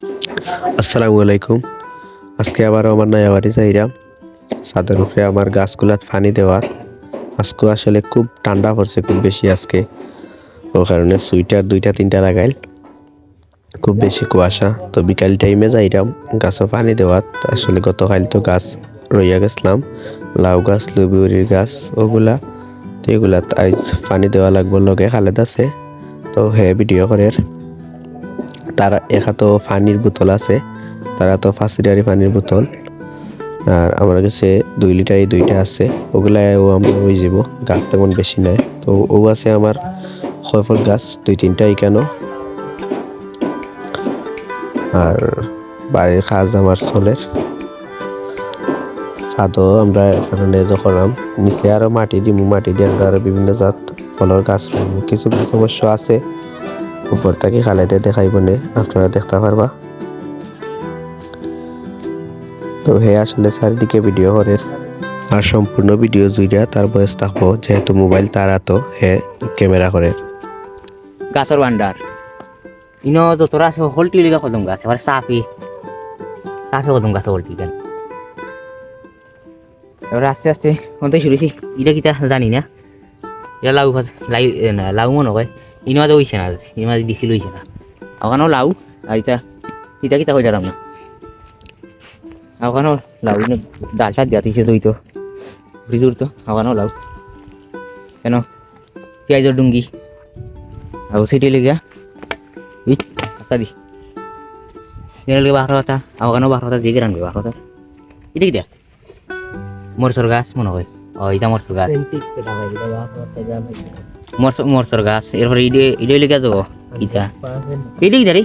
আসসালামু আলাইকুম। আজকে আবারও আমার নয়া বাড়ি যাইরাম ছাদের উপরে আমার গাছগুলাত পানি দেওয়ার। আজকে আসলে খুব ঠান্ডা পড়ছে খুব বেশি আজকে, ও কারণে সুইটার দুইটা তিনটা লাগাইল। খুব বেশি কুয়াশা, তো বিকাল টাইমে যাইরাম গাছও পানি দেওয়ার। আসলে গতকাল তো গাছ রইয়া গেছিলাম, লাউ গাছ লুবিউরির গাছ ওগুলা, তো এগুলাত আজ পানি দেওয়া লাগবো। লগে খালেদ আছে, তো হে ভিডিও করে। তার এখাতো পানির বোতল আছে, তারা তো 5 লিটারের পানির বোতল, আর আমার কাছে 2 লিটারের দুইটা আছে। ওগুলাও আমার হয়ে যাব, গাছ তেমন বেশি নাই। তো ও আছে আমার খয়ফল গাছ 2-3টা এখানো, আর বাড়ির কাজ আমার চলের। ছাদও আমরা এখানে যখন নিচে আরো মাটি দিমু, মাটি দিয়ে আমরা আরো বিভিন্ন জাত ফলের গাছ লাগাবো। কিছু কিছু অবশ্য আছে উপর থেকে খালাইতে দেখাইব নে, আপনারা দেখতে পারবা। তো হে আসলে চারিদিকে ভিডিও করে, আর সম্পূর্ণ ভিডিও জুড়ে তার বয়স থাকবো, যেহেতু মোবাইল তারা তো হে ক্যামেরা করে। গাছর ভান্ডার ইনো যতরা আছে হলটি লিগা কদম গাছ এবার সাফি সাফে কদম গাছ হলটি কেন এবার আস্তে আস্তে কোনটা শুরুছি এটা কিতা জানি না। এটা লাউ লাউ মনে হয় ইনো মাঝে হইছে না, ইনো মাঝে দিছিল হইছে না। ওখানেও লাউ আর এটা এটা কিতা হয়ে যারাম না, ওখানেও লাউ ইনো ডাল সার দিয়া দিয়েছে দই তো দূর তো। ওখানেও লাউ কেন পেঁয়াজের ডুঙ্গি আর সেটি লেগা দি দিনে বারো কথা ওখানেও 12 কথা দিকে রানবে 12 কথা। এটা কি দেয়া মরসর গাছ মনে হয়, ও এটা মরসর গাছ, মরসর গাছ। এরপরে ইডে লেগে যাবো ইটা ইডে কি দাঁড়ি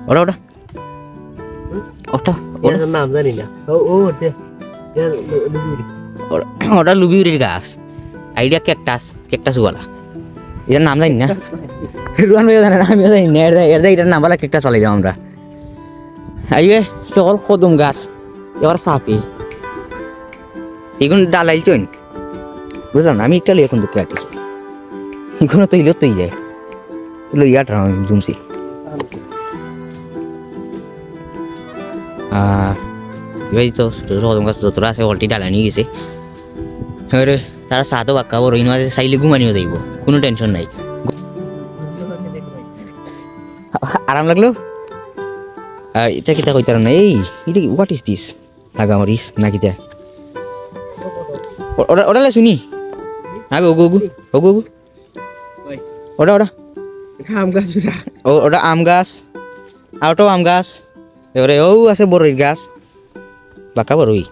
ওটা ওটা ওটা ওটার নাম জানি না। ওটা লুবিউরির গাছ, আইডিয়া ক্যাকটাস ক্যাকটাস ওয়ালা, এটার নাম জানি না। রুয়ান ভাইও জানে না, আমিও জানি না। এটার নাম বলা ক্যাকটাস চালাই যাও আমরা। আইবে সকল কদম গাছ এবার সাপে এগুলো ডালাইল চইন বুঝলাম না। আমি একটা এখন দুঃখে আটি এগুলো তো ইলো তৈ যায় ইয়াটা জুমছি। এবার তো কদম গাছ যতটা আছে অলটি ডালা নিয়ে গেছে। এবারে তারা সাতও বাক্কা বড় ইনো চাইলে ঘুমানিও যাইব, কোনো টেনশন নাই। আরাম লাগলো। এটা কিতা কইতার না এই এটা হোয়াট ইজ দিস লাগামরিস না কিতা ওটা ওটা শুনি আগে ওগু ওগু ওগু ওগু ওটা ওটা আম গাছ, ওটা আম গাছ আর ওটাও আম গাছ। এবারে ও আছে বড়ই গাছ বাঁকা বড়ই।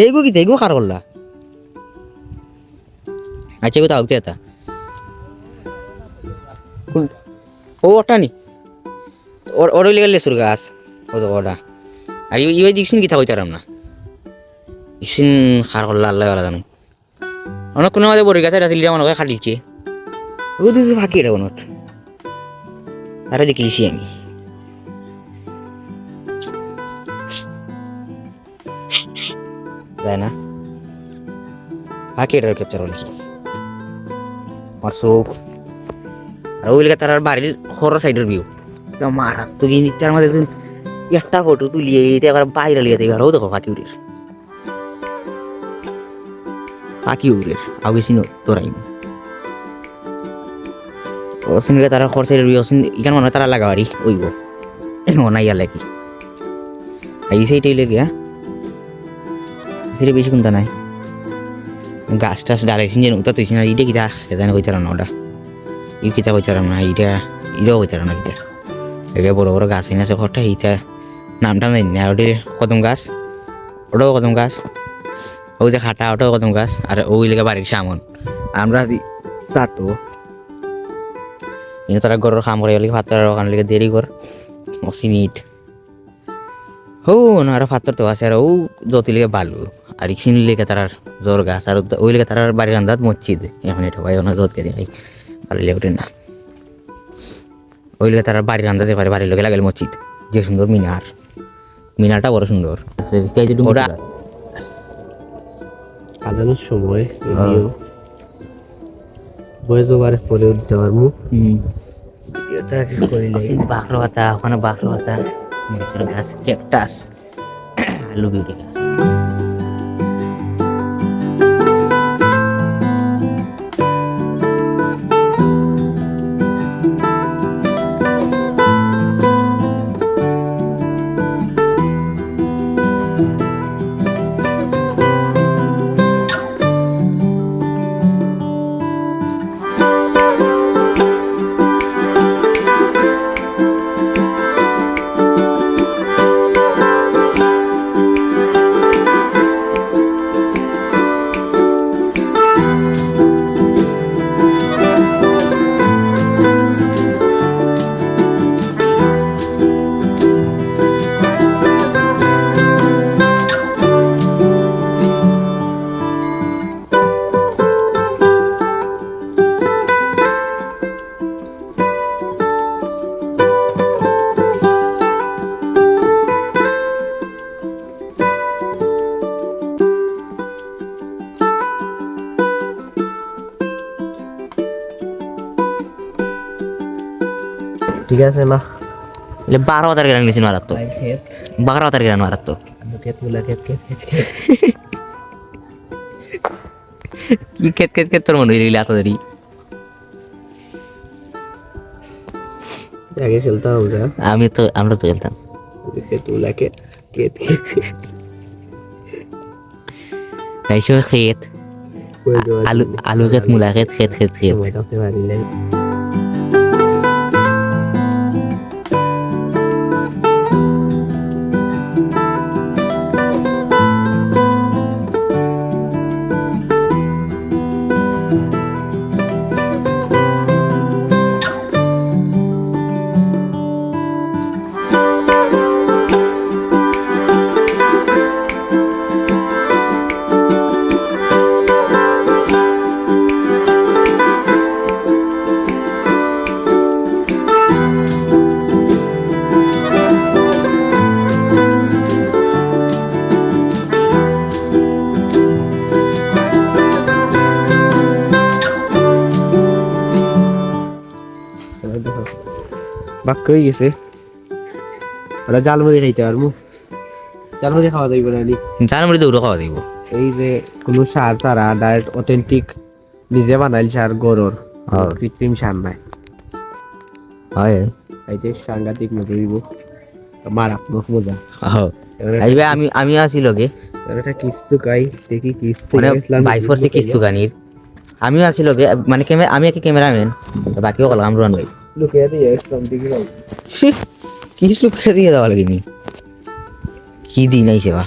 এইগু কিতা এইগু খার করলা আচ্ছা এগু তাও এটা ও ওটা নি ওটা লেগে লেসুর গাছ ও তো ওটা। আর ইয়ে দেখছেন কিতা কইতারাম না ইসিন খার করলা আল্লাহ ওরা জানো। অনেক কোনো মাঝে বড়ি গাছ এটা সিলিয়া মনে হয় খাটিছে ও দিদি ফাঁকি এটা বনত আরে দেখলিছি আমি। যায় না ফাঁকি এটার ক্যাপচার হল আমার চোখ। আর ওই লেগে তার বাড়ির খর সাইডের ভিউ মারা তো কিন্তু তার মধ্যে একটা ফটো তুলিয়ে এবার বাইরে লিয়ে দেবে। আর ও দেখো ফাঁকি উড়ের পাখি উড়ের আগে ছিল তোরাই অসিনকে তারা খরচা অসিন ইখান মনে হয় তারা লাগাবারি ওইব অনাইয়া লাগি এই সেইটাই লেগে সেটা বেশি কোনটা নাই গাছ টাছ ডালাইছেন যেন ওটা তুইছি না। ইটা কিতা সেখানে কইতারাম না ওটা ই কিতা কইতারাম না ইটা ইটাও কইতারাম না কিতা একে বড় বড় গাছ আছে খরটা এইটা নামটা নাই না। ওটা কদম গাছ ওটাও কদম গাছ, ওই যে খাটা ওটাও কদম গাছ। আর ওই লেগে বাড়ির সামন আমরা চাতো কিন্তু তারা গরুর খাম করে গেলে ভাত ওখানে লেগে দেরি কর অসিনিট হো না। আর ভাতর তো আছে আর ও যতি লেগে বালু আর ইসিন লেগে তার জ্বর গাছ। আর ওই লেগে তার বাড়ির আন্দাজ মসজিদ এখন এটা ভাই অনেক রোদ কেটে ভাই ভালো লেগে ওঠে না। ওই লেগে তার বাড়ির আন্দাজে পারে বাড়ির লোকে লাগালে মসজিদ যে সুন্দর মিনার, মিনারটা বড় সুন্দর। ওটা আদানোর সময় ভিডিও ভয়েস ওভারে পরে উঠতে পারবো। ভিডিওটা বাঁকড়া পাতা ওখানে বাঁকড়া পাতা গাছের গাছ ক্যাকটাস আলু বিউটি গাছ ঠিক আছে মা એટલે 12 વાતાર ગ્રાન મેશિન મારતો 12 વાતાર ગ્રાન મારતો কি খেত খেত খেত তোর মনে হইলি এত দেরি আগে খেলতাম আমরা আমরা তো খেলতাম তুলা খেত খেত এইসব খেত আলু খেত মূলা খেত খেত খেত খেত সময় কাটতে পারিলে বাক্য হয়ে গেছে ওরা জালমুড়ি খাইতে পারবো জালমুড়ি খাওয়া যাইব না জাল মুড়ি দৌড়ো খাওয়া দিব এই যে কোনো সার ছাড়া ডাইরেক্ট অথেন্টিক নিজে বানাইল সার গরুর কৃত্রিম সার নাই হয় খাইতে সাংঘাতিক মজা হইব মারাত্মক মজা আইবে আমি আসি লগে একটা কিস্তু খাই দেখি কিস্তু মানে 22 বছর কিস্তু গানির আমিও আছি লগে মানে আমি কি ক্যামেরাম্যান বাকিও কল আমরান ভাই লুকিয়ে দিয়ে ইসলাম দিকে কি লুকিয়ে দিয়ে দেওয়া লাগেনি কি দিন আইছে বা